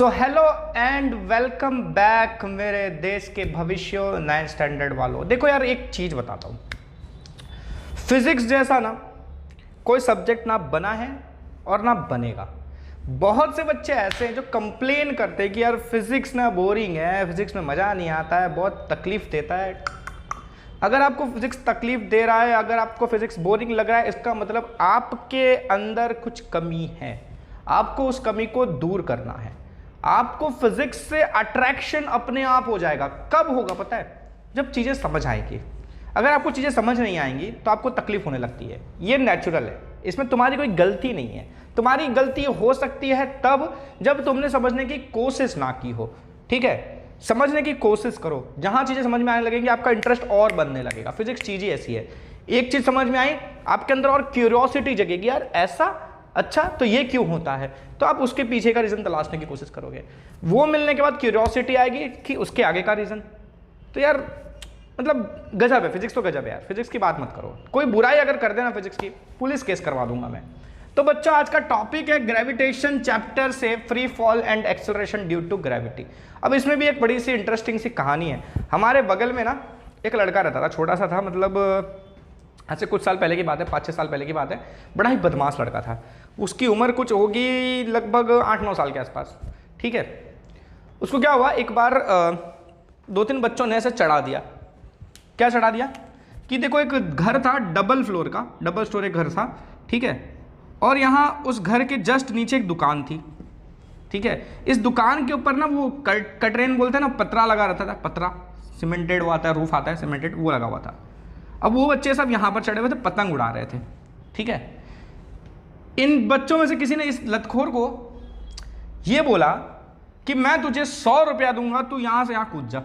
So hello and welcome back मेरे देश के भविष्य 9th स्टैंडर्ड वालों। देखो यार, एक चीज बताता हूं, फिजिक्स जैसा ना कोई सब्जेक्ट ना बना है और ना बनेगा। बहुत से बच्चे ऐसे हैं जो कंप्लेन करते हैं कि यार फिजिक्स ना बोरिंग है, फिजिक्स में मजा नहीं आता है, बहुत तकलीफ देता है। अगर आपको फिजिक्स तकलीफ दे रहा है, अगर आपको फिजिक्स बोरिंग लग रहा है, इसका मतलब आपके अंदर कुछ कमी है, आपको उस कमी को दूर करना है। आपको फिजिक्स से अट्रैक्शन अपने आप हो जाएगा। कब होगा पता है? जब चीजें समझ आएगी। अगर आपको चीजें समझ नहीं आएंगी तो आपको तकलीफ होने लगती है, ये नेचुरल है, इसमें तुम्हारी कोई गलती नहीं है। तुम्हारी गलती हो सकती है तब जब तुमने समझने की कोशिश ना की हो। ठीक है, समझने की कोशिश करो, जहां चीजें समझ में आने लगेंगी आपका इंटरेस्ट और बनने लगेगा। फिजिक्स चीज ही ऐसी है, एक चीज समझ में आई आपके अंदर और क्यूरियोसिटी जगेगी, यार ऐसा, अच्छा तो ये क्यों होता है, तो आप उसके पीछे का रीजन तलाशने की कोशिश करोगे। वो मिलने के बाद क्यूरियोसिटी आएगी कि उसके आगे का रीजन। तो यार मतलब गजब है, फिजिक्स तो गजब है यार। फिजिक्स की बात मत करो, कोई बुराई अगर कर देना फिजिक्स की, पुलिस केस करवा दूंगा मैं। तो बच्चों, आज का टॉपिक है ग्रेविटेशन चैप्टर से free fall and acceleration due to gravity. अब इसमें भी एक बड़ी सी इंटरेस्टिंग सी कहानी है। हमारे बगल में ना एक लड़का रहता था, छोटा सा था, मतलब आज से कुछ साल पहले की बात है, 5-6 साल पहले की बात है। बड़ा ही बदमाश लड़का था। उसकी उम्र कुछ होगी लगभग 8-9 साल के आसपास। ठीक है, उसको क्या हुआ, एक बार 2-3 बच्चों ने ऐसे चढ़ा दिया। क्या चढ़ा दिया कि देखो, एक घर था डबल फ्लोर का, डबल स्टोरी घर था। ठीक है, और यहाँ उस घर के जस्ट नीचे एक दुकान थी। ठीक है, इस दुकान के ऊपर ना वो कटरेन बोलते हैं ना, पतरा लगा रहता था, पतरा सीमेंटेड वो आता है, रूफ आता है सीमेंटेड, वो लगा हुआ था। अब वो बच्चे सब यहाँ पर चढ़े हुए थे, पतंग उड़ा रहे थे। ठीक है, इन बच्चों में से किसी ने इस लतखोर को ये बोला कि मैं तुझे 100 रुपया दूंगा, तू यहाँ से यहाँ कूद जा।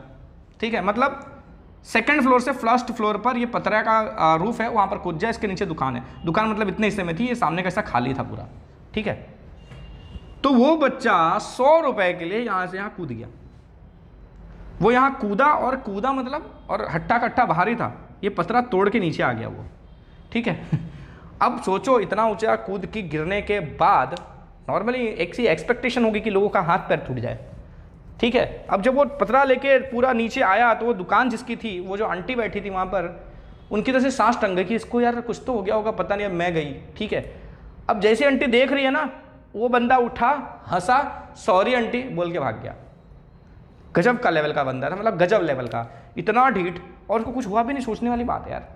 ठीक है, मतलब सेकंड फ्लोर से फर्स्ट फ्लोर पर ये पतरा का रूफ है, वहाँ पर कूद जा, इसके नीचे दुकान है। दुकान मतलब इतने हिस्से में थी, ये सामने का हिस्सा खाली था पूरा। ठीक है, तो वो बच्चा 100 रुपए के लिए यहाँ से यहाँ कूद गया। वो यहाँ कूदा, और कूदा मतलब, और हट्टा कट्टा भारी था, ये पतरा तोड़ के नीचे आ गया वो। ठीक है, अब सोचो, इतना ऊंचा कूद की गिरने के बाद नॉर्मली एक सी एक्सपेक्टेशन होगी कि लोगों का हाथ पैर टूट जाए। ठीक है, अब जब वो पतरा लेके पूरा नीचे आया तो वो दुकान जिसकी थी, वो जो आंटी बैठी थी वहाँ पर, उनकी तरह से सांस टंग गई कि इसको यार कुछ तो हो गया होगा, पता नहीं, अब मैं गई। ठीक है, अब जैसे आंटी देख रही है ना, वो बंदा उठा, हंसा, सॉरी आंटी बोल के भाग गया। गजब का लेवल का बंदा था, मतलब गजब लेवल का, इतना ढीठ, और उसको कुछ हुआ भी नहीं। सोचने वाली बात है यार,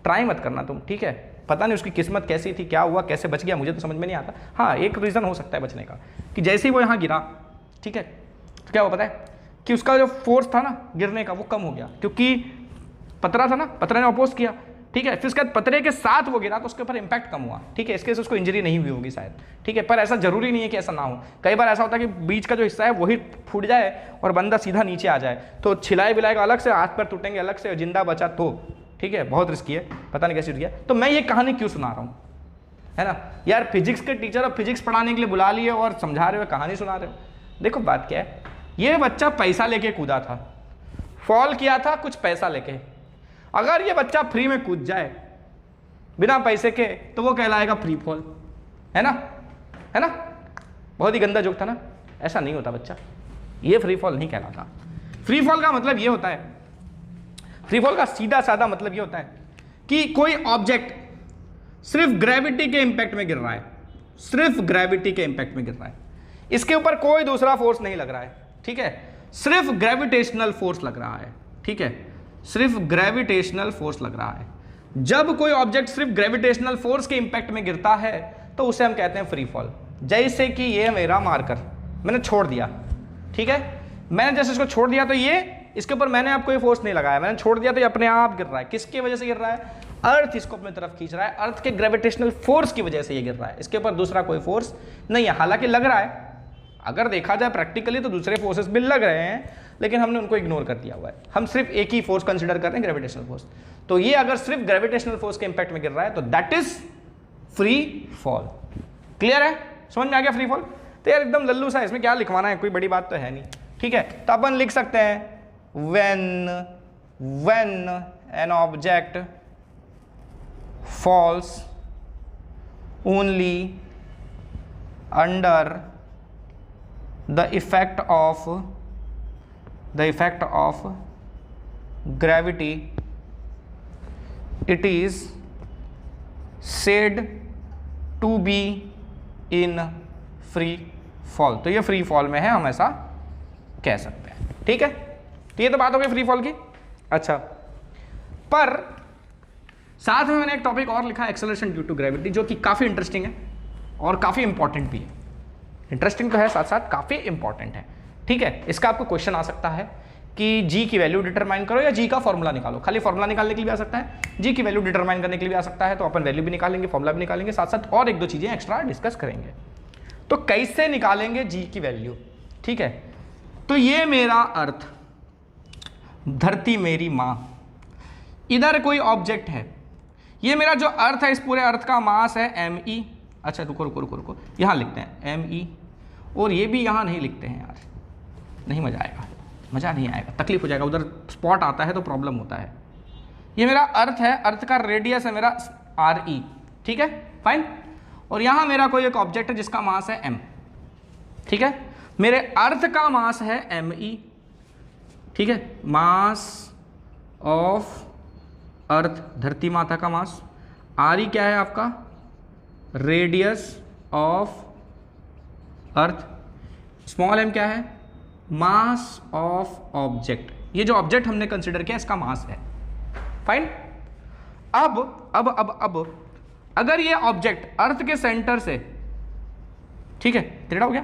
ट्राई मत करना तुम। ठीक है, पता नहीं उसकी किस्मत कैसी थी, क्या हुआ, कैसे बच गया, मुझे तो समझ में नहीं आता। हाँ, एक रीज़न हो सकता है बचने का कि जैसे ही वो यहाँ गिरा, ठीक है, तो क्या हुआ पता है कि उसका जो फोर्स था ना गिरने का, वो कम हो गया, क्योंकि पतरा था ना, पतरे ने अपोज किया। ठीक है, फिर उसके बाद पतरे के साथ वो गिरा तो उसके ऊपर इंपैक्ट कम हुआ। ठीक है, इसके से उसको इंजरी नहीं हुई होगी शायद। ठीक है, पर ऐसा जरूरी नहीं है कि ऐसा ना हो। कई बार ऐसा होता है कि बीच का जो हिस्सा है वही फूट जाए और बंदा सीधा नीचे आ जाए, तो छिलाई बिलाई अलग से, हाथ पैर टूटेंगे अलग से, जिंदा बचा तो। ठीक है, बहुत रिस्की है, पता नहीं कैसे उठ गया। तो मैं ये कहानी क्यों सुना रहा हूँ, है ना यार? फिजिक्स के टीचर अब फिजिक्स पढ़ाने के लिए बुला लिए और समझा रहे हो, कहानी सुना रहे हो। देखो बात क्या है, ये बच्चा पैसा लेके कूदा था, फॉल किया था कुछ पैसा लेके। अगर ये बच्चा फ्री में कूद जाए बिना पैसे के, तो वो कहलाएगा फ्री फॉल, है ना? है ना? बहुत ही गंदा जोक था ना। ऐसा नहीं होता बच्चा, ये फ्री फॉल नहीं कहलाता। फ्री फॉल का मतलब ये होता है, फ्री फॉल का सीधा साधा मतलब ये होता है कि कोई ऑब्जेक्ट सिर्फ ग्रेविटी के इंपैक्ट में गिर रहा है, सिर्फ ग्रेविटी के इंपैक्ट में गिर रहा है, इसके ऊपर कोई दूसरा फोर्स नहीं लग रहा है। ठीक है, सिर्फ ग्रेविटेशनल फोर्स लग रहा है। ठीक है, सिर्फ ग्रेविटेशनल फोर्स लग रहा है। जब कोई ऑब्जेक्ट सिर्फ ग्रेविटेशनल फोर्स के इंपैक्ट में गिरता है तो उसे हम कहते हैं फ्री फॉल। जैसे कि ये मेरा मार्कर मैंने छोड़ दिया, ठीक है, मैंने जैसे इसको छोड़ दिया तो ये, इसके ऊपर मैंने आप कोई फोर्स नहीं लगाया, मैंने छोड़ दिया तो ये अपने आप गिर रहा है। किसकी वजह से गिर रहा है? अर्थ इसको अपनी तरफ खींच रहा है, अर्थ के ग्रेविटेशनल फोर्स की वजह से ये गिर रहा है, इसके ऊपर दूसरा कोई फोर्स नहीं है। हालांकि लग रहा है, अगर देखा जाए प्रैक्टिकली तो दूसरे फोर्सेस भी लग रहे हैं, लेकिन हमने उनको इग्नोर कर दिया हुआ है। हम सिर्फ एक ही फोर्स कंसिडर कर रहे हैं, ग्रेविटेशनल फोर्स। तो ये अगर सिर्फ ग्रेविटेशनल फोर्स के इंपैक्ट में गिर रहा है तो that is free fall. Clear है? समझ में आ गया फ्री फॉल? तो यार एकदम लल्लू सा, इसमें क्या लिखवाना है, कोई बड़ी बात तो है नहीं। ठीक है, तो अपन लिख सकते हैं when an object falls only under the effect of gravity it is said to be in free fall. तो ये फ्री फॉल में है, हम ऐसा कह सकते हैं। ठीक है, तो ये तो बात हो गई फ्री फॉल की। अच्छा, पर साथ में मैंने एक टॉपिक और लिखा है, एक्सेलरेशन ड्यू टू ग्रेविटी, जो कि काफ़ी इंटरेस्टिंग है और काफ़ी इंपॉर्टेंट भी है। इंटरेस्टिंग तो है, साथ साथ काफ़ी इंपॉर्टेंट है। ठीक है, इसका आपको क्वेश्चन आ सकता है कि जी की वैल्यू डिटरमाइन करो या जी का फॉर्मूला निकालो। खाली फॉर्मूला निकालने के लिए भी आ सकता है, जी की वैल्यू डिटरमाइन करने के लिए भी आ सकता है। तो अपन वैल्यू भी निकालेंगे, फॉर्मूला भी निकालेंगे, साथ साथ और एक दो चीज़ें एक्स्ट्रा डिस्कस करेंगे। तो कैसे निकालेंगे जी की वैल्यू? ठीक है, तो ये मेरा अर्थ, धरती मेरी माँ, इधर कोई ऑब्जेक्ट है, ये मेरा जो अर्थ है, इस पूरे अर्थ का मास है me। अच्छा रुको, यहाँ लिखते हैं me, और ये भी यहाँ नहीं लिखते हैं यार, नहीं मजा नहीं आएगा, तकलीफ हो जाएगा, उधर स्पॉट आता है तो प्रॉब्लम होता है। ये मेरा अर्थ है, अर्थ का रेडियस है मेरा re। ठीक है, फाइन। और यहाँ मेरा कोई एक ऑब्जेक्ट है जिसका मास है m। ठीक है, मेरे अर्थ का मास है me। ठीक है, मास ऑफ अर्थ, धरती माता का मास। re क्या है आपका? Radius of earth. Small m क्या है? Mass of object. ये जो ऑब्जेक्ट हमने कंसिडर किया इसका मास है। फाइन। अब अगर ये ऑब्जेक्ट अर्थ के सेंटर से, ठीक है, टेढ़ा हो गया,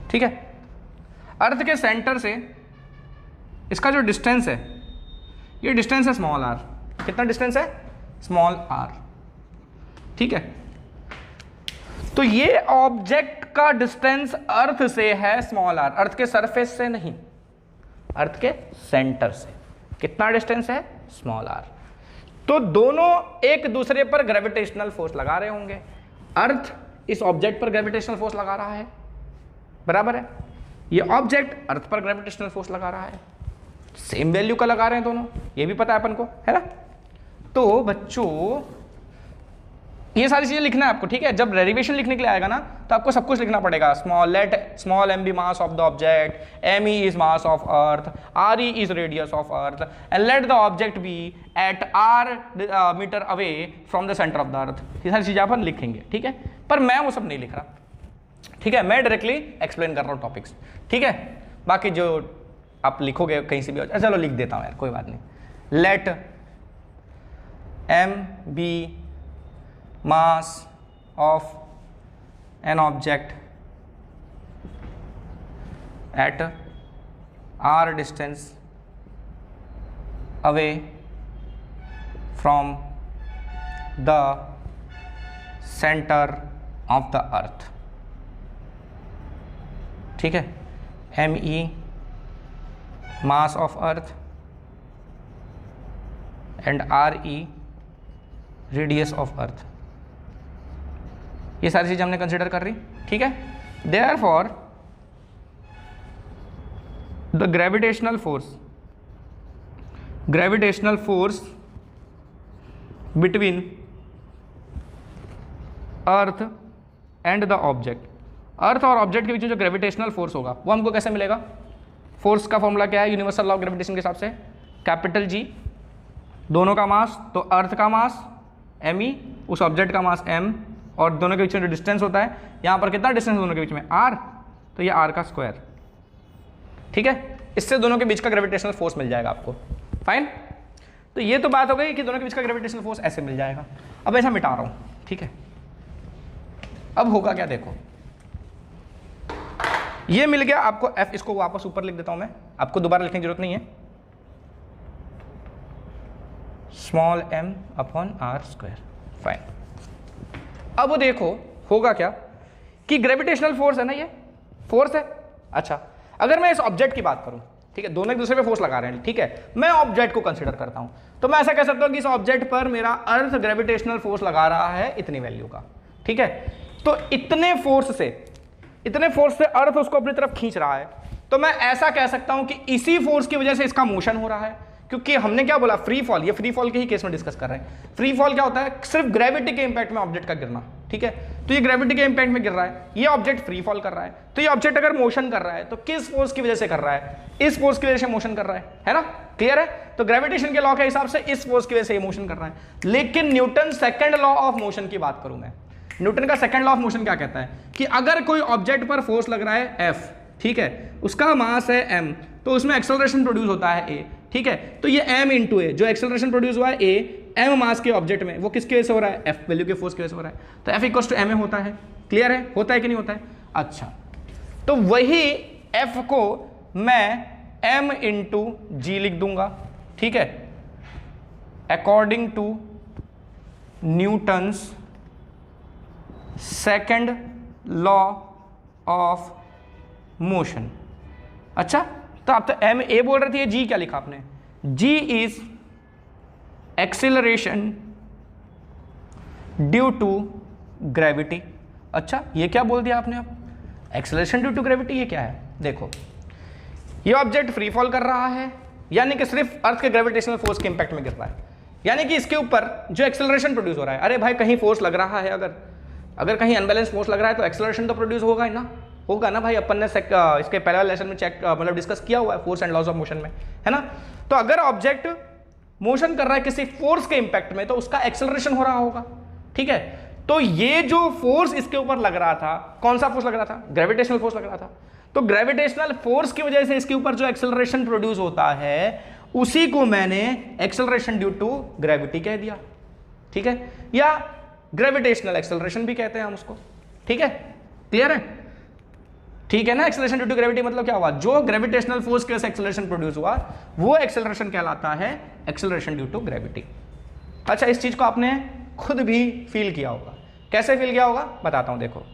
ठीक है, अर्थ के सेंटर से इसका जो डिस्टेंस है, ये डिस्टेंस है स्मॉल r। कितना डिस्टेंस है? Small r। ठीक है, तो ये ऑब्जेक्ट का डिस्टेंस अर्थ से है स्मॉल r, अर्थ के सरफेस से नहीं, अर्थ के सेंटर से। कितना डिस्टेंस है? Small r। तो दोनों एक दूसरे पर ग्रेविटेशनल फोर्स लगा रहे होंगे। अर्थ इस ऑब्जेक्ट पर ग्रेविटेशनल फोर्स लगा रहा है, बराबर है, ये ऑब्जेक्ट अर्थ पर ग्रेविटेशनल फोर्स लगा रहा है, सेम वैल्यू का लगा रहे हैं दोनों, ये भी पता है अपन को, है ना। तो बच्चों ये सारी चीजें लिखना है आपको। ठीक है, जब डेरिवेशन लिखने के लिए आएगा ना तो आपको सब कुछ लिखना पड़ेगा। Small m be mass of the object, me is mass of earth, re is radius of earth, and let the object be at r metre away from the centre of the earth. ये सारी चीजें अपन लिखेंगे। ठीक है, पर मैं वो सब नहीं लिख रहा। ठीक है, मैं डायरेक्टली एक्सप्लेन कर रहा हूँ टॉपिक्स। ठीक है, बाकी जो आप लिखोगे कहीं से भी, चलो लिख देता हूँ यार, कोई बात नहीं। Let m be mass of an object at r distance away from the center of the earth। ठीक है, me mass of earth and re radius of earth। ये सारी चीज़ हमने कंसिडर कर रही। ठीक है, therefore the gravitational force between earth and the object, earth और ऑब्जेक्ट के बीच जो ग्रेविटेशनल फोर्स होगा वो हमको कैसे मिलेगा? फोर्स का फॉर्मूला क्या है यूनिवर्सल लॉ ऑफ ग्रेविटेशन के हिसाब से? कैपिटल G, दोनों का मास, तो अर्थ का मास me, उस ऑब्जेक्ट का मास m, और दोनों के बीच में जो डिस्टेंस होता है, यहाँ पर कितना डिस्टेंस दोनों के बीच में? r, तो ये r का स्क्वायर। ठीक है, इससे दोनों के बीच का ग्रेविटेशनल फोर्स मिल जाएगा आपको। फाइन। तो ये तो बात हो गई कि दोनों के बीच का ग्रेविटेशनल फोर्स ऐसे मिल जाएगा। अब ऐसा मिटा रहा हूँ। ठीक है, अब होगा क्या देखो, ये मिल गया आपको f, इसको वापस ऊपर लिख देता हूँ मैं, आपको दोबारा लिखने की जरूरत नहीं है। Small m upon r square. Fine. अब वो देखो होगा क्या कि ग्रेविटेशनल फोर्स है ना, ये फोर्स है। अच्छा, अगर मैं इस ऑब्जेक्ट की बात करूं, ठीक है, दोनों एक दूसरे पे फोर्स लगा रहे हैं, ठीक है, मैं ऑब्जेक्ट को कंसीडर करता हूं, तो मैं ऐसा कह सकता हूं कि इस ऑब्जेक्ट पर मेरा अर्थ ग्रेविटेशनल फोर्स लगा रहा है इतनी वैल्यू का। ठीक है, तो इतने फोर्स से अर्थ उसको अपनी तरफ खींच रहा है, तो मैं ऐसा कह सकता हूं कि इसी फोर्स की वजह से इसका मोशन हो रहा है, क्योंकि हमने क्या बोला, फ्री फॉल, ये फ्री फॉल के ही केस में डिस्कस कर रहे हैं। फ्री फॉल क्या होता है, सिर्फ ग्रेविटी के इंपैक्ट में ऑब्जेक्ट का गिरना, ठीक है। तो ये ग्रेविटी के इंपैक्ट में गिर रहा है, ये ऑब्जेक्ट फ्री फॉल कर रहा है। तो ये ऑब्जेक्ट अगर मोशन कर रहा है तो किस फोर्स की वजह से कर रहा है, इस फोर्स की वजह से मोशन कर रहा है ना, क्लियर है। तो ग्रेविटेशन के लॉ के हिसाब से इस फोर्स की वजह से ये मोशन कर रहा है। लेकिन Newton second law of motion की बात करूं मैं, न्यूटन का सेकंड लॉ ऑफ मोशन क्या कहता है कि अगर कोई ऑब्जेक्ट पर फोर्स लग रहा है F, ठीक है, उसका मास है m, तो उसमें एक्सेलरेशन प्रोड्यूस होता है a, ठीक है। तो ये m इंटू a, जो एक्सेलरेशन प्रोड्यूस हुआ है a, m मास के ऑब्जेक्ट में, वो किसकी वजह से हो रहा है, F वैल्यू के फोर्स की वजह से हो रहा है। तो F इक्वल्स टू ma होता है, क्लियर है, होता है कि नहीं होता है। अच्छा, तो वही F को मैं m इंटू जी लिख दूंगा, ठीक है, according to Newton's second law of motion. अच्छा, तो आप तो एम ए बोल रहे थे, जी क्या लिखा आपने, G is acceleration due to gravity. अच्छा, ये क्या बोल दिया आपने, अब एक्सेलरेशन ड्यू टू ग्रेविटी, ये क्या है, देखो ये ऑब्जेक्ट फ्री फॉल कर रहा है, यानी कि सिर्फ अर्थ के ग्रेविटेशनल फोर्स के इंपैक्ट में गिर रहा है, यानी कि इसके ऊपर जो एक्सेलरेशन प्रोड्यूस हो रहा है, अरे भाई कहीं फोर्स लग रहा है, अगर कहीं अनबैलेंस फोर्स लग रहा है तो एक्सेलरेशन तो प्रोड्यूस होगा ही ना, होगा ना भाई। अपन ने इसके पहले वाले लेसन में चेक मतलब डिस्कस किया हुआ है force and laws of motion में, है ना। तो अगर ऑब्जेक्ट मोशन कर रहा है किसी फोर्स के इंपैक्ट में तो उसका एक्सेलरेशन हो रहा होगा, ठीक है। तो ये जो फोर्स इसके ऊपर लग रहा था, कौन सा फोर्स लग रहा था, ग्रेविटेशनल फोर्स लग रहा था। तो ग्रेविटेशनल फोर्स की वजह से इसके ऊपर जो एक्सेलरेशन प्रोड्यूस होता है उसी को मैंने एक्सेलरेशन ड्यू टू ग्रेविटी कह दिया, ठीक है, या ग्रेविटेशनल एक्सेलरेशन भी कहते हैं हम उसको, ठीक है, क्लियर है, ठीक है ना। एक्सेलरेशन ड्यू टू ग्रेविटी मतलब क्या हुआ, जो ग्रेविटेशनल फोर्स के वजह से एक्सेलरेशन प्रोड्यूस हुआ वो एक्सेलरेशन कहलाता है एक्सेलरेशन ड्यू टू ग्रेविटी। अच्छा, इस चीज को आपने खुद भी फील किया होगा, कैसे फील किया होगा बताता हूं, देखो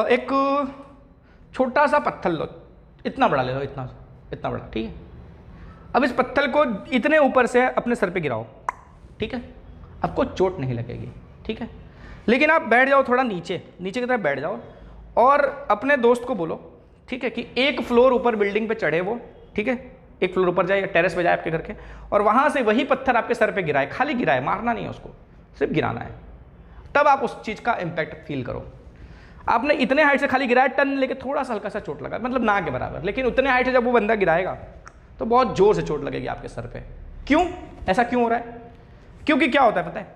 एक छोटा सा पत्थर लो, इतना बड़ा ले लो, इतना बड़ा, ठीक है। अब इस पत्थर को इतने ऊपर से अपने सर पे गिराओ, ठीक है, आपको चोट नहीं लगेगी, ठीक है। लेकिन आप बैठ जाओ थोड़ा नीचे की तरफ बैठ जाओ और अपने दोस्त को बोलो, ठीक है, कि एक फ्लोर ऊपर बिल्डिंग पे चढ़े वो, ठीक है, एक फ्लोर ऊपर जाए, टेरेस पे जाए आपके घर के, और वहां से वही पत्थर आपके सर पे गिराए, खाली गिराए, मारना नहीं है उसको, सिर्फ गिराना है, तब आप उस चीज का इंपैक्ट फील करो। आपने इतने हाइट से खाली गिराया, टन लेके थोड़ा सा हल्का सा चोट लगा, मतलब ना के बराबर, लेकिन उतने हाइट से जब वो बंदा गिराएगा तो बहुत जोर से चोट लगेगी आपके सर पे। क्यों, ऐसा क्यों हो रहा है, क्योंकि क्या होता है पता है,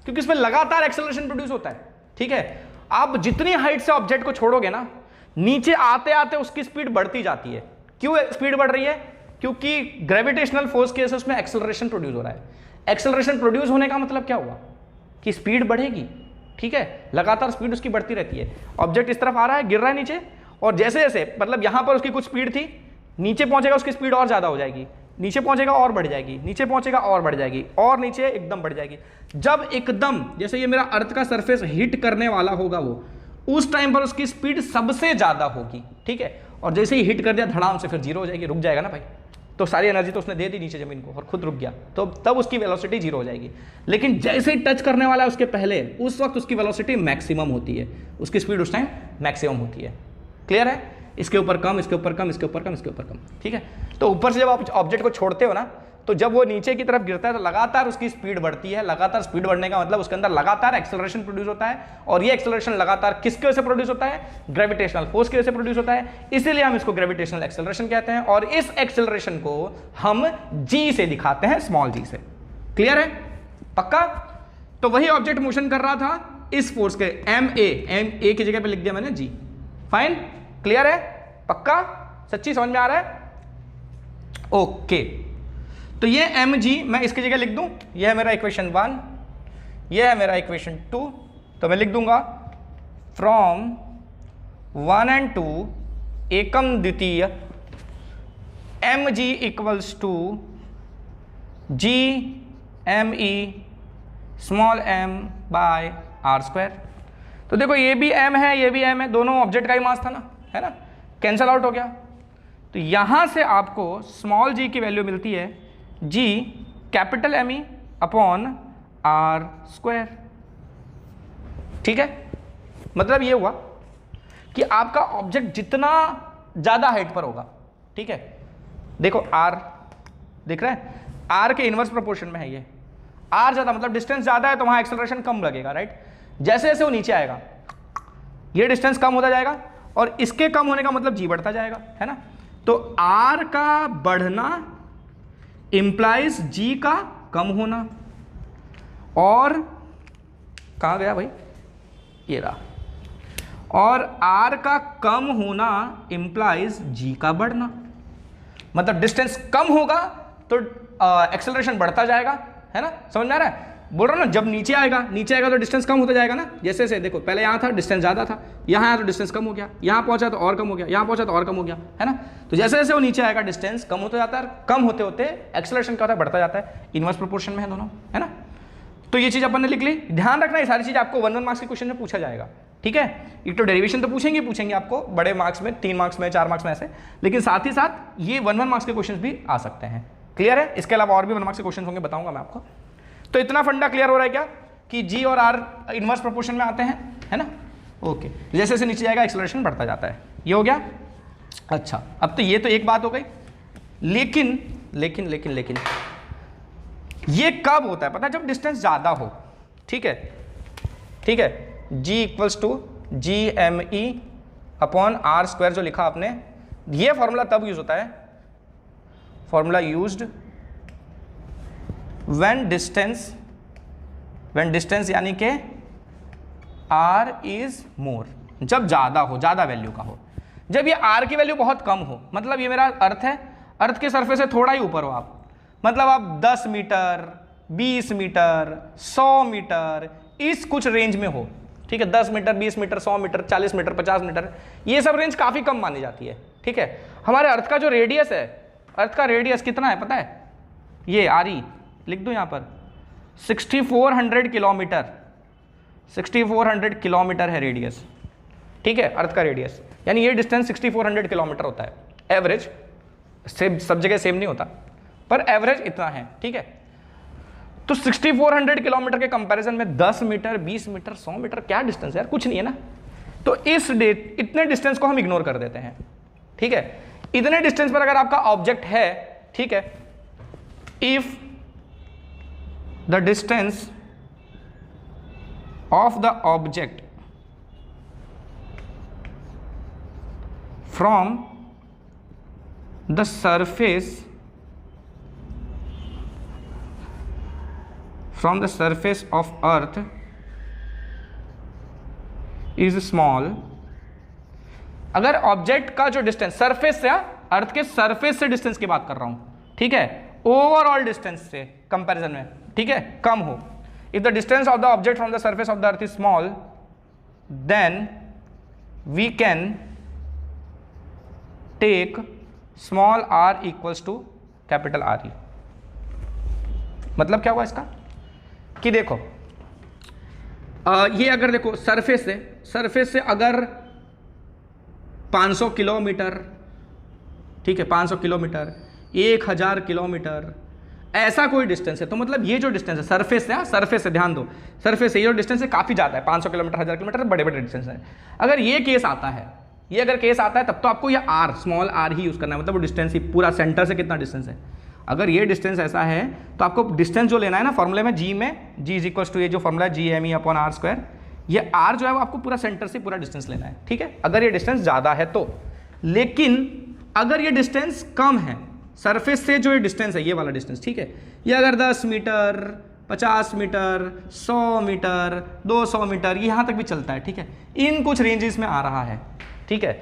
क्योंकि इसमें लगातार एक्सेलरेशन प्रोड्यूस होता है, ठीक है। आप जितनी हाइट से ऑब्जेक्ट को छोड़ोगे ना, नीचे आते आते उसकी स्पीड बढ़ती जाती है। क्यों स्पीड बढ़ रही है, क्योंकि ग्रेविटेशनल फोर्स के वजह से उसमें एक्सेलरेशन प्रोड्यूस हो रहा है। एक्सेलरेशन प्रोड्यूस होने का मतलब क्या हुआ कि स्पीड बढ़ेगी, ठीक है, लगातार स्पीड उसकी बढ़ती रहती है। ऑब्जेक्ट इस तरफ आ रहा है, गिर रहा है नीचे, और जैसे जैसे मतलब यहां पर उसकी कुछ स्पीड थी, नीचे पहुंचेगा उसकी स्पीड और ज्यादा हो जाएगी, नीचे पहुंचेगा और बढ़ जाएगी, नीचे पहुंचेगा और बढ़ जाएगी, और नीचे एकदम बढ़ जाएगी। जब एकदम जैसे ये मेरा अर्थ का सरफेस हिट करने वाला होगा वो, उस टाइम पर उसकी स्पीड सबसे ज्यादा होगी, ठीक है। और जैसे ही हिट कर दिया धड़ाम से, फिर जीरो हो जाएगी, रुक जाएगा ना भाई, तो सारी एनर्जी तो उसने दे दी नीचे जमीन को और खुद रुक गया, तो तब उसकी वेलोसिटी जीरो हो जाएगी। लेकिन जैसे ही टच करने वाला है उसके पहले, उस वक्त उसकी वेलोसिटी मैक्सिमम होती है, उसकी स्पीड उस टाइम मैक्सिमम होती है, क्लियर है। इसके ऊपर कम, इसके ऊपर कम, इसके ऊपर कम, इसके ऊपर कम, ठीक है। तो ऊपर से जब आप ऑब्जेक्ट को छोड़ते हो ना, तो जब वो नीचे की तरफ गिरता है तो लगातार उसकी स्पीड बढ़ती है। लगातार स्पीड बढ़ने का मतलब उसके अंदर लगातार एक्सेलरेशन प्रोड्यूस होता है, और ये एक्सेलरेशन लगातार किसकी वजह से प्रोड्यूस होता है, ग्रेविटेशनल फोर्स की वजह से प्रोड्यूस होता है। इसीलिए हम इसको ग्रेविटेशनल एक्सेलरेशन कहते हैं, और इस एक्सेलरेशन को हम जी से दिखाते हैं, स्मॉल जी से, क्लियर है, पक्का। तो वही ऑब्जेक्ट मोशन कर रहा था इस फोर्स के, एम ए की जगह पे लिख दिया मैंने जी, फाइन, क्लियर है, पक्का, सच्ची समझ में आ रहा है, ओके। तो ये एम जी मैं इसकी जगह लिख दूं, ये है मेरा इक्वेशन 1, ये है मेरा इक्वेशन 2, तो मैं लिख दूंगा फ्रॉम 1 and 2 एकम द्वितीय m g equals to G M E small m by r square. तो देखो ये भी एम है, ये भी एम है, दोनों ऑब्जेक्ट का ही मास था ना, है ना, कैंसल आउट हो गया। तो यहां से आपको स्मॉल जी की वैल्यू मिलती है g capital M E upon R square, ठीक है। मतलब ये हुआ कि आपका ऑब्जेक्ट जितना ज्यादा हाइट पर होगा, ठीक है, देखो r दिख रहा है, r के इनवर्स प्रोपोर्शन में है ये, r ज़्यादा मतलब डिस्टेंस ज़्यादा है तो वहाँ एक्सेलरेशन कम लगेगा, राइट। जैसे जैसे वो नीचे आएगा ये डिस्टेंस कम होता जाएगा और इसके कम होने का मतलब g बढ़ता जाएगा, है ना। तो r का बढ़ना इंप्लाइज g का कम होना, और कहाँ गया भाई, ये रहा, और r का कम होना इंप्लाइज g का बढ़ना। मतलब डिस्टेंस कम होगा तो एक्सेलरेशन बढ़ता जाएगा, है ना, समझ में आ रहा है। बोल रहा हूँ ना, जब नीचे आएगा तो डिस्टेंस कम होता जाएगा ना। जैसे से देखो पहले यहाँ था डिस्टेंस ज़्यादा था, यहाँ आया तो डिस्टेंस कम हो गया, यहाँ पहुँचा तो और कम हो गया, यहाँ पहुँचा तो और कम हो गया, है ना। तो जैसे जैसे वो नीचे आएगा डिस्टेंस कम होता जाता है, कम होते होते एक्सेलरेशन क्या होता है, बढ़ता जाता है। इनवर्स प्रोपोर्शन में है दोनों, है ना। तो ये चीज़ अपन ने लिख ली। ध्यान रखना ये सारी चीज़ आपको 1 मार्क्स के क्वेश्चन में पूछा जाएगा, ठीक है। एक तो डेरिवेशन तो पूछेंगे आपको बड़े मार्क्स में, 3 मार्क्स में, 4 मार्क्स में ऐसे, लेकिन साथ ही साथ ये 1 मार्क्स के क्वेश्चन भी आ सकते हैं। क्लियर है। इसके अलावा और भी 1 मार्क्स के क्वेश्चन होंगे, बताऊंगा मैं आपको। तो इतना फंडा क्लियर हो रहा है क्या कि जी और आर इनवर्स प्रोपोर्शन में आते हैं, है ना। ओके, जैसे जैसे नीचे जाएगा एक्सेलरेशन बढ़ता जाता है, ये हो गया। अच्छा, अब तो ये तो एक बात हो गई, लेकिन लेकिन लेकिन लेकिन ये कब होता है पता है, जब डिस्टेंस ज़्यादा हो, ठीक है, ठीक है। G equals to G M E upon R square जो लिखा आपने, ये फॉर्मूला तब यूज होता है, फॉर्मूला यूज्ड व्हेन डिस्टेंस यानी कि r इज मोर, जब ज़्यादा हो, ज़्यादा वैल्यू का हो। जब ये r की वैल्यू बहुत कम हो, मतलब ये मेरा अर्थ है, अर्थ के सरफेस से थोड़ा ही ऊपर हो आप, मतलब आप 10 मीटर 20 मीटर 100 मीटर इस कुछ रेंज में हो, ठीक है। 10 metre 20 metre 100 metre 40 metre 50 metre, ये सब रेंज काफ़ी कम मानी जाती है, ठीक है। हमारे अर्थ का जो रेडियस है, अर्थ का रेडियस कितना है पता है, ये RE लिख दूँ यहाँ पर, 6400 किलोमीटर, 6400 किलोमीटर है रेडियस, ठीक है, अर्थ का रेडियस। यानी ये डिस्टेंस 6400 किलोमीटर होता है एवरेज, सब जगह सेम नहीं होता, पर एवरेज इतना है, ठीक है। तो 6400 किलोमीटर के कंपैरिजन में 10 मीटर 20 मीटर 100 मीटर क्या डिस्टेंस है यार, कुछ नहीं है ना। तो इतने डिस्टेंस को हम इग्नोर कर देते हैं, ठीक है। इतने डिस्टेंस पर अगर आपका ऑब्जेक्ट है, ठीक है, if the distance of the object from the surface of earth is small, अगर ऑब्जेक्ट का जो डिस्टेंस सरफेस से, अर्थ के सरफेस से डिस्टेंस की बात कर रहा हूं, ठीक है, ओवरऑल डिस्टेंस से कंपैरिजन में, ठीक है, कम हो, if the distance of the object from the surface of the earth is small, then we can take small r equals to capital RE। मतलब क्या हुआ इसका कि देखो ये अगर देखो सरफेस से अगर 500 किलोमीटर, ठीक है, 500 किलोमीटर 1000 किलोमीटर ऐसा कोई डिस्टेंस है, तो मतलब ये जो डिस्टेंस है सरफेस से, सरफेस से ध्यान दो, सरफेस से ये जो डिस्टेंस है काफ़ी ज़्यादा है, 500 किलोमीटर 1000 किलोमीटर बड़े बड़े डिस्टेंस है। अगर ये केस आता है, ये अगर केस आता है, तब तो आपको ये r स्मॉल r ही यूज़ करना है, मतलब वो डिस्टेंस ही पूरा सेंटर से कितना डिस्टेंस है। अगर ये डिस्टेंस ऐसा है तो आपको डिस्टेंस जो लेना है ना फॉर्मूले में, जी इज इक्वल्स टू ये जो फॉर्मूला है GME अपॉन आर स्क्वायर, ये r जो है वो आपको पूरा सेंटर से पूरा डिस्टेंस लेना है, ठीक है, अगर ये डिस्टेंस ज़्यादा है तो। लेकिन अगर ये डिस्टेंस कम है, सरफेस से जो ये डिस्टेंस है, ये वाला डिस्टेंस, ठीक है, ये अगर 10 मीटर 50 मीटर 100 मीटर 200 मीटर यहाँ तक भी चलता है, ठीक है, इन कुछ रेंजेस में आ रहा है, ठीक है,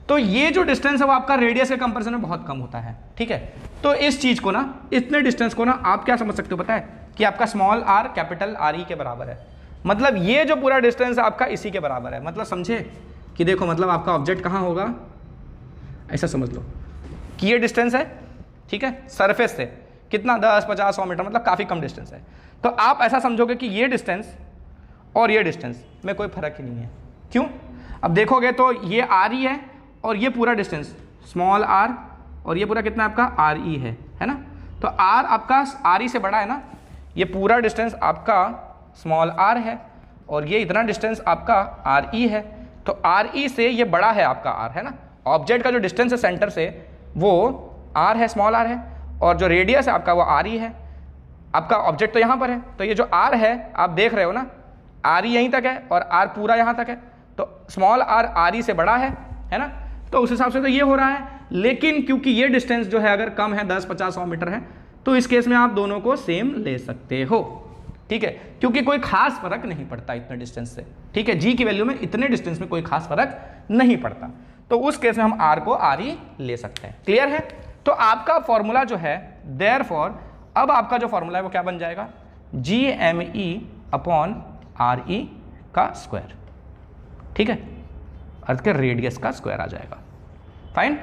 तो ये जो डिस्टेंस है वो आपका रेडियस के कंपैरिजन में बहुत कम होता है, ठीक है। तो इस चीज़ को ना, इतने डिस्टेंस को ना आप क्या समझ सकते हो पता है कि आपका स्मॉल r कैपिटल RE के बराबर है, मतलब ये जो पूरा डिस्टेंस है आपका इसी के बराबर है। मतलब समझे कि देखो, मतलब आपका ऑब्जेक्ट कहाँ होगा, ऐसा समझ लो कि ये डिस्टेंस है, ठीक है, सरफेस से कितना 10 50 100 मीटर, मतलब काफ़ी कम डिस्टेंस है। तो आप ऐसा समझोगे कि ये डिस्टेंस और ये डिस्टेंस में कोई फर्क ही नहीं है। क्यों? अब देखोगे तो ये RE है और ये पूरा डिस्टेंस स्मॉल r, और ये पूरा कितना आपका RE है ना। तो r आपका RE से बड़ा है ना, ये पूरा डिस्टेंस आपका स्मॉल r है और ये इतना डिस्टेंस आपका RE है। तो RE से ये बड़ा है आपका r, है ना। ऑब्जेक्ट का जो डिस्टेंस है सेंटर से वो आर है, स्मॉल आर है, और जो रेडियस है आपका वो आर ई है। आपका ऑब्जेक्ट तो यहाँ पर है, तो ये जो आर है आप देख रहे हो ना, आर ई यहीं तक है और आर पूरा यहाँ तक है, तो स्मॉल आर ई से बड़ा है ना, तो उस हिसाब से तो ये हो रहा है। लेकिन क्योंकि ये डिस्टेंस जो है अगर कम है 10, 50, 100 मीटर है, तो इस केस में आप दोनों को सेम ले सकते हो, ठीक है, क्योंकि कोई खास फर्क नहीं पड़ता इतने डिस्टेंस से, ठीक है, जी की वैल्यू में इतने डिस्टेंस में कोई खास फर्क नहीं पड़ता, तो उस केस में हम आर को आर ई ले सकते हैं। क्लियर है? तो आपका फॉर्मूला जो है देयरफॉर, अब आपका जो फॉर्मूला है वो क्या बन जाएगा, G M E upon R E का स्क्वायर, ठीक है, अर्थ के रेडियस का स्क्वायर आ जाएगा। फाइन,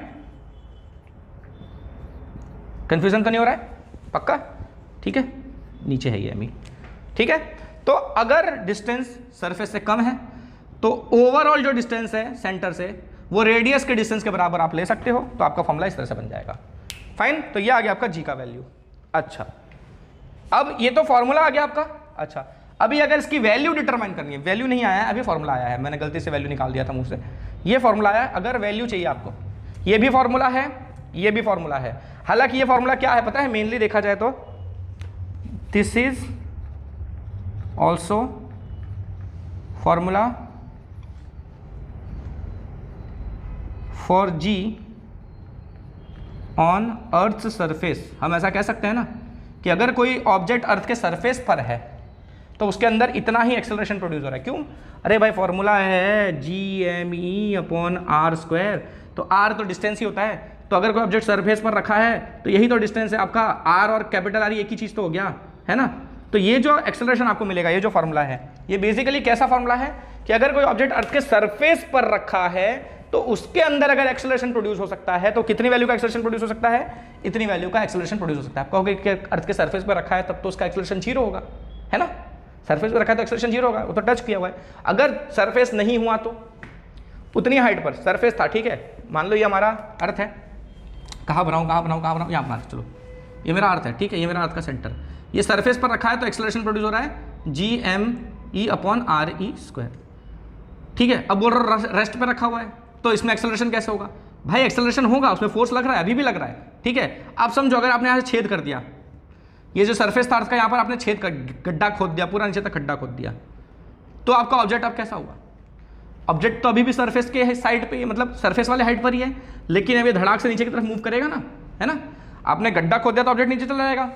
कंफ्यूजन तो नहीं हो रहा है? पक्का? ठीक है, नीचे है ये एम ई, ठीक है। तो अगर डिस्टेंस सरफेस से कम है तो ओवरऑल जो डिस्टेंस है सेंटर से वो रेडियस के डिस्टेंस के बराबर आप ले सकते हो, तो आपका फॉर्मूला इस तरह से बन जाएगा। फाइन, तो ये आ गया आपका जी का वैल्यू। अच्छा, अब ये तो फॉर्मूला आ गया आपका। अच्छा, अभी अगर इसकी वैल्यू डिटरमाइन करनी है, वैल्यू नहीं आया है, अभी फॉर्मूला आया है, मैंने गलती से वैल्यू निकाल दिया था मुंह से, ये फॉर्मूला आया है। अगर वैल्यू चाहिए आपको, ये भी फॉर्मूला है, ये भी फॉर्मूला है। हालांकि ये फॉर्मूला क्या है पता है, मेनली देखा जाए तो this is also formula for g on earth surface. हम ऐसा कह सकते हैं ना कि अगर कोई ऑब्जेक्ट अर्थ के सरफेस पर है तो उसके अंदर इतना ही एक्सेलरेशन प्रोड्यूस हो रहा है। क्यों? अरे भाई फॉर्मूला है G M E upon R square, तो आर तो डिस्टेंस ही होता है, तो अगर कोई ऑब्जेक्ट सरफेस पर रखा है तो यही तो डिस्टेंस है आपका, आर और कैपिटल आर एक ही चीज़ तो हो गया, है ना। तो ये जो एक्सेलरेशन आपको मिलेगा, ये जो फॉर्मूला है, ये बेसिकली कैसा फॉर्मूला है कि अगर कोई ऑब्जेक्ट अर्थ के सरफेस पर रखा है तो उसके अंदर अगर एक्सेलरेशन प्रोड्यूस हो सकता है तो कितनी वैल्यू का एक्सेलरेशन प्रोड्यूस हो सकता है, इतनी वैल्यू का एक्सेलरेशन प्रोड्यूस हो सकता है। आप कहोगे कि अर्थ के सरफेस पर रखा है तब तो उसका एक्सेलरेशन 0 होगा, है ना, सरफेस पर रखा है तो एक्सेलरेशन 0 होगा, वो तो टच किया हुआ है। अगर सरफेस नहीं हुआ तो उतनी हाइट पर सरफेस था, ठीक है, मान लो ये हमारा अर्थ है, कहाँ बनाऊँ, यहाँ बना, चलो ये मेरा अर्थ है, ठीक है, ये मेरा अर्थ का सेंटर, ये सरफेस पर रखा है तो एक्सेलरेशन प्रोड्यूस हो रहा है G M E upon R E square, ठीक है। अब बोल रहा रेस्ट पर रखा हुआ है तो इसमें एक्सेलरेशन कैसे होगा? भाई एक्सेलरेशन होगा, उसमें फोर्स लग रहा है, अभी भी लग रहा है, ठीक है। आप समझो अगर आपने यहाँ से छेद कर दिया, ये जो सरफेस था अर्थ का, यहाँ पर आपने छेद कर गड्ढा खोद दिया, पूरा नीचे तक गड्ढा खोद दिया, तो आपका ऑब्जेक्ट अब कैसा हुआ? ऑब्जेक्ट तो अभी भी सरफेस के साइड पे, मतलब सरफेस वाले हाइट पर ही है, लेकिन अभी धड़ाक से नीचे की तरफ मूव करेगा ना, है ना। आपने गड्ढा खोद दिया तो ऑब्जेक्ट नीचे चला जाएगा।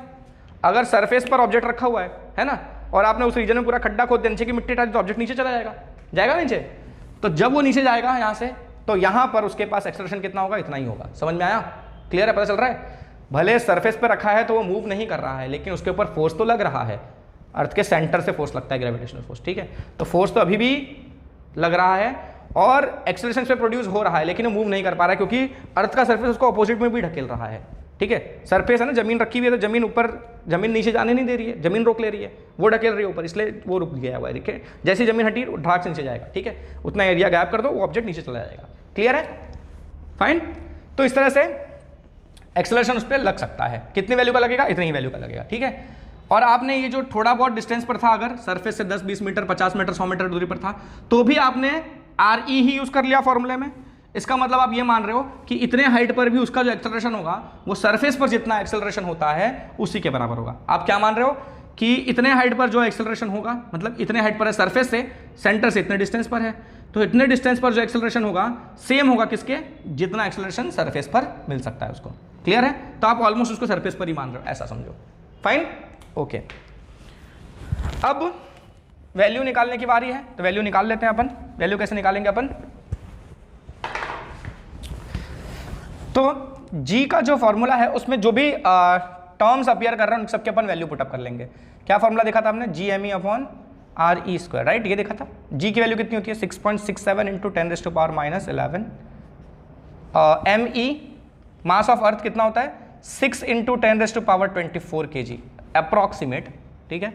अगर सरफेस पर ऑब्जेक्ट रखा हुआ है ना, और आपने उस रीजन में पूरा खड्डा खोद दिया, नीचे की मिट्टी डाली तो ऑब्जेक्ट नीचे चला जाएगा नीचे। तो जब वो नीचे जाएगा यहाँ से, तो यहाँ पर उसके पास एक्सेलरेशन कितना होगा? इतना ही होगा। समझ में आया? क्लियर है? पता चल रहा है? भले सरफेस पर रखा है तो वो मूव नहीं कर रहा है, लेकिन उसके ऊपर फोर्स तो लग रहा है, अर्थ के सेंटर से फोर्स लगता है, ग्रेविटेशनल फोर्स, ठीक है। तो फोर्स तो अभी भी लग रहा है और एक्सेलरेशन पे प्रोड्यूस हो रहा है, लेकिन वो मूव नहीं कर पा रहा है क्योंकि अर्थ का सरफेस उसको अपोजिट में भी ढकेल रहा है, ठीक है। सरफेस है ना, जमीन रखी हुई है तो जमीन ऊपर, जमीन नीचे जाने नहीं दे रही है, जमीन रोक ले रही है, वो ढकेल रही है ऊपर, इसलिए वो रुक गया हुआ है, ठीक है। जैसी जमीन हटी ढाक से नीचे जाएगा, ठीक है, उतना एरिया गैप कर दो, वो ऑब्जेक्ट नीचे चला जाएगा। क्लियर है? फाइन। तो इस तरह से एक्सेलरेशन उस पर लग सकता है, कितनी वैल्यू का लगेगा? इतनी ही वैल्यू का लगेगा, ठीक है। और आपने ये जो थोड़ा बहुत डिस्टेंस पर था, अगर सरफेस से 10, 20 मीटर, 50 मीटर, 100 मीटर दूरी पर था, तो भी आपने आर ई ही यूज कर लिया फॉर्मूले में। इसका मतलब आप ये मान रहे हो कि इतने हाइट पर भी उसका जो एक्सेलरेशन होगा वो सरफेस पर जितना एक्सेलरेशन होता है उसी के बराबर होगा। आप क्या मान रहे हो कि इतने हाइट पर जो एक्सेलरेशन होगा, मतलब इतने हाइट पर है सरफेस से, सेंटर से इतने डिस्टेंस पर है, तो इतने डिस्टेंस पर जो एक्सेलरेशन होगा सेम होगा किसके? जितना एक्सेलरेशन सरफेस पर मिल सकता है उसको। क्लियर है? तो आप ऑलमोस्ट उसको सरफेस पर ही मान रहे हो, ऐसा समझो। Fine, okay. अब वैल्यू निकालने की बारी है, तो वैल्यू निकाल लेते हैं अपन। वैल्यू कैसे निकालेंगे अपन? तो जी का जो फॉर्मूला है उसमें जो भी टर्म्स अपीयर कर रहे हैं उन सबके अपन वैल्यू पुटअप कर लेंगे। क्या फॉर्मूला देखा था हमने? G M E upon R E square, right, ये देखा था। जी की वैल्यू कितनी होती है? 6.67 into 10⁻⁻11। M E mass of earth कितना होता है? 6 इंटू 10⁻24 kg अप्रॉक्सीमेट, ठीक है।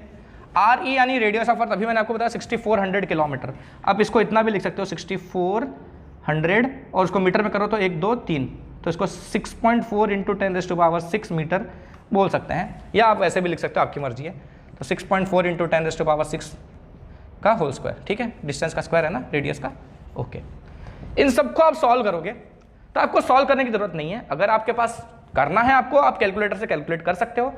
आर ई यानी रेडियस ऑफ अर्थ, अभी मैंने आपको बताया 6400 किलोमीटर। आप इसको इतना भी लिख सकते हो 6400, और उसको मीटर में करो तो 1, 2, 3, तो इसको 6.4 इंटू 10⁻6 मीटर बोल सकते हैं, या आप ऐसे भी लिख सकते हो, आपकी मर्जी है। तो 6.4 इंटू 10⁻6 का होल स्क्वायर, ठीक है, डिस्टेंस का स्क्वायर है ना, रेडियस का। ओके, इन सबको आप सॉल्व करोगे तो आपको सॉल्व करने की जरूरत नहीं है। अगर आपके पास करना है आपको, आप कैलकुलेटर से कैलकुलेट कर सकते हो।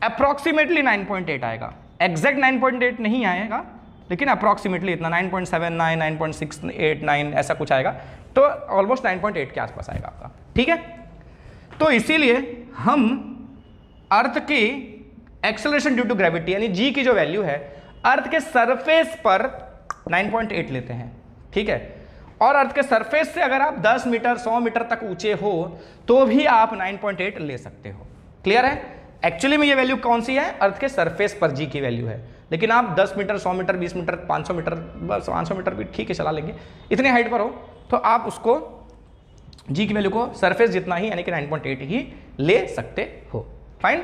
अप्रॉक्सीमेटली 9.8 आएगा, एग्जैक्ट 9.8 नहीं आएगा, लेकिन अप्रॉक्सीमेटली इतना 9.79, 9.689 ऐसा कुछ आएगा, तो ऑलमोस्ट 9.8 के आसपास आएगा आपका, ठीक है। तो इसीलिए हम अर्थ की एक्सेलरेशन ड्यू टू ग्रेविटी यानी जी की जो वैल्यू है अर्थ के सरफेस पर 9.8 लेते हैं, ठीक है। और अर्थ के सरफेस से अगर आप 10 मीटर 100 मीटर तक ऊंचे हो तो भी आप 9.8 ले सकते हो, क्लियर है। एक्चुअली में ये वैल्यू कौन सी है, अर्थ के सरफेस पर जी की वैल्यू है, लेकिन आप 10 मीटर 100 मीटर 20 मीटर 500 मीटर बस 500 मीटर भी ठीक है चला लेंगे, इतने हाइट पर हो तो आप उसको जी की वैल्यू को सरफेस जितना ही यानी कि 9.8 ही ले सकते हो, फाइन।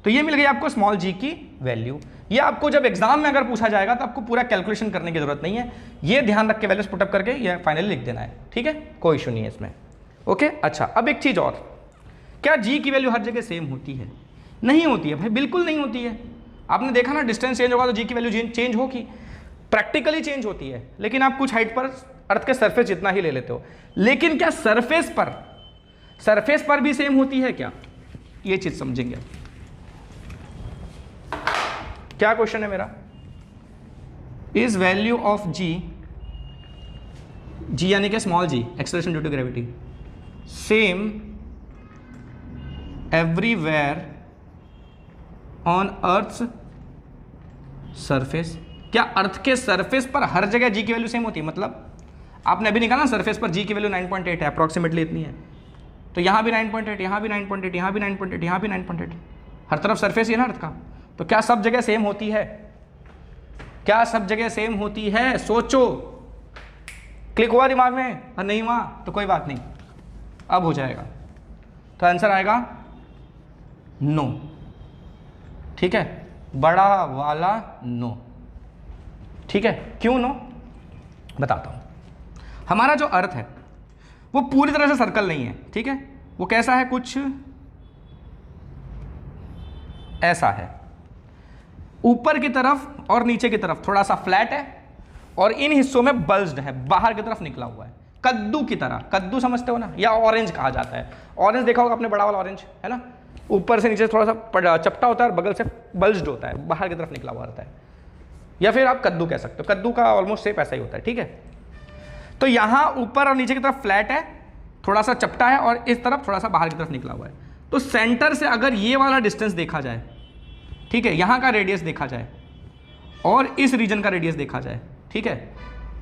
तो ये मिल गई आपको स्मॉल जी की वैल्यू। ये आपको जब एग्जाम में अगर पूछा जाएगा तो आपको पूरा कैलकुलेशन करने की जरूरत नहीं है, ये ध्यान रख के वैल्यूज पुटअप करके ये फाइनली लिख देना है, ठीक है, कोई इशू नहीं है इसमें, ओके। अच्छा, अब एक चीज और, क्या जी की वैल्यू हर जगह सेम होती है? नहीं होती है भाई, बिल्कुल नहीं होती है। आपने देखा ना, डिस्टेंस चेंज होगा तो जी की वैल्यू चेंज होगी, प्रैक्टिकली चेंज होती है, लेकिन आप कुछ हाइट पर अर्थ के सरफेस जितना ही ले लेते हो। लेकिन क्या सरफेस पर भी सेम होती है क्या? ये चीज समझेंगे। क्या क्वेश्चन है मेरा? इज वैल्यू ऑफ जी यानी कि small g acceleration due to gravity same everywhere on earth's surface? क्या अर्थ के सरफेस पर हर जगह जी की वैल्यू सेम होती है? मतलब आपने अभी निकाला ना, सरफेस पर जी की वैल्यू 9.8 है, अप्रॉक्सीमेटली इतनी है, तो यहां भी 9.8, यहां भी 9.8, यहां भी 9.8, यहां भी 9.8, हर तरफ सरफेस ही है ना अर्थ का, तो क्या सब जगह सेम होती है? क्या सब जगह सेम होती है? सोचो, क्लिक हुआ दिमाग में? और नहीं हुआ तो कोई बात नहीं, अब हो जाएगा। तो आंसर आएगा नो, ठीक है, बड़ा वाला नो, ठीक है। क्यों नो? बताता हूं। हमारा जो अर्थ है वो पूरी तरह से सर्कल नहीं है, ठीक है, वो कैसा है, कुछ ऐसा है, ऊपर की तरफ और नीचे की तरफ थोड़ा सा फ्लैट है और इन हिस्सों में बल्ज्ड है, बाहर की तरफ निकला हुआ है, कद्दू की तरह। कद्दू समझते हो ना, या ऑरेंज कहा जाता है, ऑरेंज देखा होगा आपने, बड़ा वाला ऑरेंज है ना, ऊपर से नीचे थोड़ा सा चपटा होता है और बगल से बल्ज्ड होता है, बाहर की तरफ निकला हुआ रहता है, या फिर आप कद्दू कह सकते हो, कद्दू का ऑलमोस्ट शेप ऐसा ही होता है, ठीक है। तो यहां ऊपर और नीचे की तरफ फ्लैट है, थोड़ा सा चपटा है और इस तरफ थोड़ा सा बाहर की तरफ निकला हुआ है। तो सेंटर से अगर ये वाला डिस्टेंस देखा जाए, ठीक है, यहां का रेडियस देखा जाए और इस रीजन का रेडियस देखा जाए, ठीक है,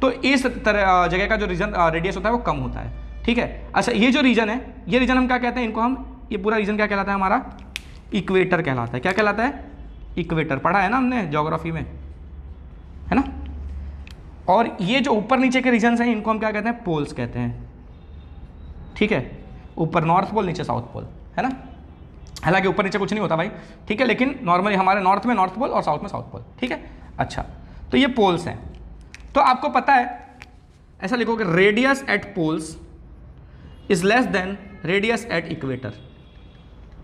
तो इस तरह जगह का जो रीजन रेडियस होता है वो कम होता है, ठीक है। अच्छा, ये जो रीजन है, ये रीजन हम क्या कहते हैं, इनको हम, ये पूरा रीजन क्या कहलाता है हमारा? इक्वेटर कहलाता है। क्या कहलाता है? इक्वेटर। पढ़ा है ना हमने ज्योग्राफी में, है ना। और ये जो ऊपर नीचे के रीजन हैं इनको हम क्या कहते हैं? पोल्स कहते हैं, ठीक है। ऊपर नॉर्थ पोल, नीचे साउथ पोल, है ना। हालांकि ऊपर नीचे कुछ नहीं होता भाई, ठीक है, लेकिन नॉर्मली हमारे नॉर्थ में नॉर्थ पोल और साउथ में साउथ पोल, ठीक है। अच्छा, तो ये पोल्स हैं। तो आपको पता है, ऐसा लिखोगे, radius at poles is less than radius at equator,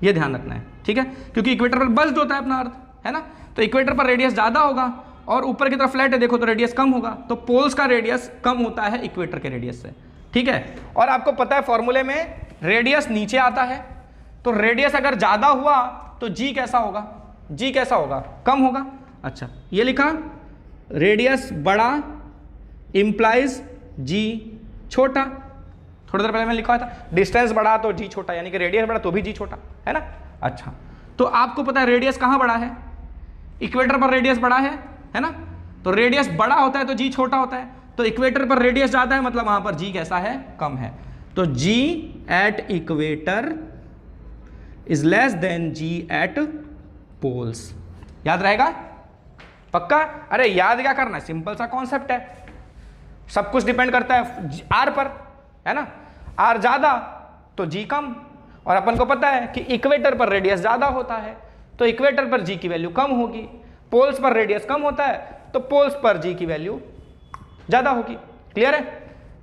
ये ध्यान रखना है, ठीक है, क्योंकि इक्वेटर पर बल्ज्ड होता है अपना अर्थ, है ना। तो इक्वेटर पर रेडियस ज़्यादा होगा और ऊपर की तरफ फ्लैट है, देखो, तो रेडियस कम होगा। तो पोल्स का रेडियस कम होता है इक्वेटर के रेडियस से, ठीक है। और आपको पता है फॉर्मूले में रेडियस नीचे आता है, तो रेडियस अगर ज़्यादा हुआ तो जी कैसा होगा? जी कैसा होगा? कम होगा। अच्छा, ये लिखा, रेडियस बड़ा इंप्लाइज जी छोटा। थोड़ी देर पहले मैंने लिखा था, डिस्टेंस बड़ा तो जी छोटा, यानी कि रेडियस बड़ा तो भी जी छोटा, है ना। अच्छा, तो आपको पता है रेडियस कहाँ बड़ा है? इक्वेटर पर रेडियस बड़ा है ना। तो रेडियस बड़ा होता है तो जी छोटा होता है, तो इक्वेटर पर रेडियस ज़्यादा है, मतलब वहाँ पर जी कैसा है? कम है। तो g at equator is less than g at poles. याद रहेगा? पक्का? अरे याद क्या करना है, सिंपल सा कॉन्सेप्ट है, सब कुछ डिपेंड करता है आर पर, है ना। आर ज्यादा तो जी कम, और अपन को पता है कि इक्वेटर पर रेडियस ज्यादा होता है तो इक्वेटर पर जी की वैल्यू कम होगी, पोल्स पर रेडियस कम होता है तो पोल्स पर जी की वैल्यू ज्यादा होगी। क्लियर है?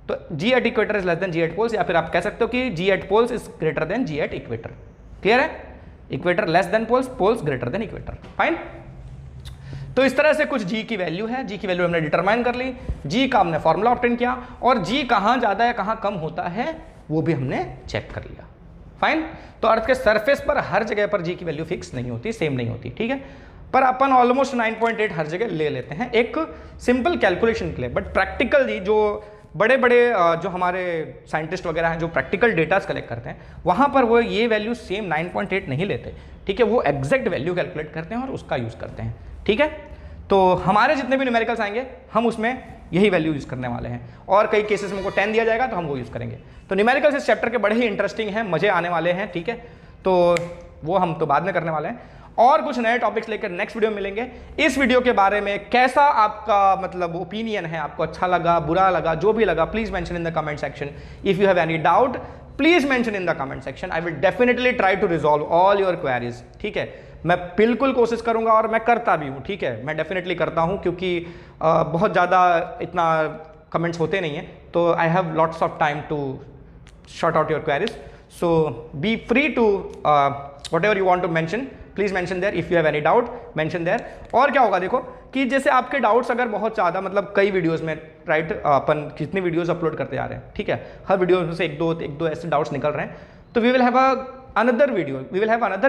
तो g at equator is less than g at poles, या फिर आप कह सकते हो कि g at poles is greater than g at equator. Clear है? Equator less than poles, poles greater than equator. Fine. तो इस तरह से कुछ जी की वैल्यू है, जी की वैल्यू हमने डिटरमाइन कर ली, जी का हमने फॉर्मूला ऑब्टेन किया, और जी कहाँ ज़्यादा या कहाँ कम होता है वो भी हमने चेक कर लिया। फाइन। तो अर्थ के सरफेस पर हर जगह पर जी की वैल्यू फिक्स नहीं होती, सेम नहीं होती, ठीक है। पर अपन ऑलमोस्ट 9.8 हर जगह ले लेते हैं एक सिंपल कैलकुलेशन के लिए। बट प्रैक्टिकली जो बड़े बड़े जो हमारे साइंटिस्ट वगैरह हैं जो प्रैक्टिकल डेटास कलेक्ट करते हैं, वहाँ पर वो ये वैल्यू सेम 9.8 नहीं लेते, ठीक है। वो एग्जैक्ट वैल्यू कैलकुलेट करते हैं और उसका यूज़ करते हैं, ठीक है। तो हमारे जितने भी न्यूमेरिकल्स आएंगे हम उसमें यही वैल्यू यूज़ करने वाले हैं, और कई केसेस में हमको 10 दिया जाएगा तो हम वो यूज़ करेंगे। तो न्यूमेरिकल्स इस चैप्टर के बड़े ही इंटरेस्टिंग हैं, मजे आने वाले हैं, ठीक है। तो वो हम तो बाद में करने वाले हैं, और कुछ नए टॉपिक्स लेकर नेक्स्ट वीडियो में मिलेंगे। इस वीडियो के बारे में कैसा आपका मतलब ओपिनियन है, आपको अच्छा लगा, बुरा लगा, जो भी लगा, please mention in the comment section. If you have any doubt please mention in the comment section. I will definitely try to resolve all your queries, ठीक है। मैं बिल्कुल कोशिश करूंगा और मैं करता भी हूं, ठीक है। मैं डेफिनेटली करता हूं क्योंकि बहुत ज़्यादा इतना कमेंट्स होते नहीं हैं, तो I have lots of time to sort out your queries. So be free to whatever you want to mention, please mention there. If you have any doubt mention there. और क्या होगा देखो कि जैसे आपके डाउट्स अगर बहुत ज़्यादा मतलब कई वीडियोस में राइट अपन कितनी वीडियोस अपलोड करते जा रहे हैं, ठीक है। हर वीडियो में से एक दो ऐसे डाउट्स निकल रहे हैं, तो we will have another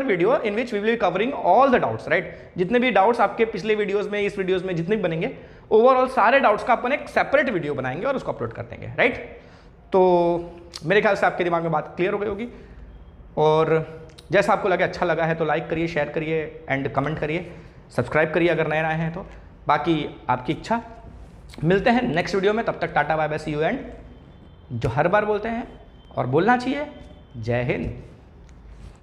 video in which we will be covering all the doubts, right. जितने भी डाउट्स आपके पिछले वीडियोस में, इस वीडियोस में जितने भी बनेंगे, ओवरऑल सारे डाउट्स का अपन एक सेपरेट वीडियो बनाएंगे और उसको अपलोड कर देंगे, राइट। तो मेरे ख्याल से आपके दिमाग में बात क्लियर हो गई होगी, और जैसा आपको लगे अच्छा लगा है तो लाइक करिए, शेयर करिए एंड कमेंट करिए, सब्सक्राइब करिए अगर नए आए हैं तो। बाकी आपकी इच्छा। मिलते हैं नेक्स्ट वीडियो में, तब तक tata bye bye, see you and जो हर बार बोलते हैं और बोलना चाहिए, जय हिंद।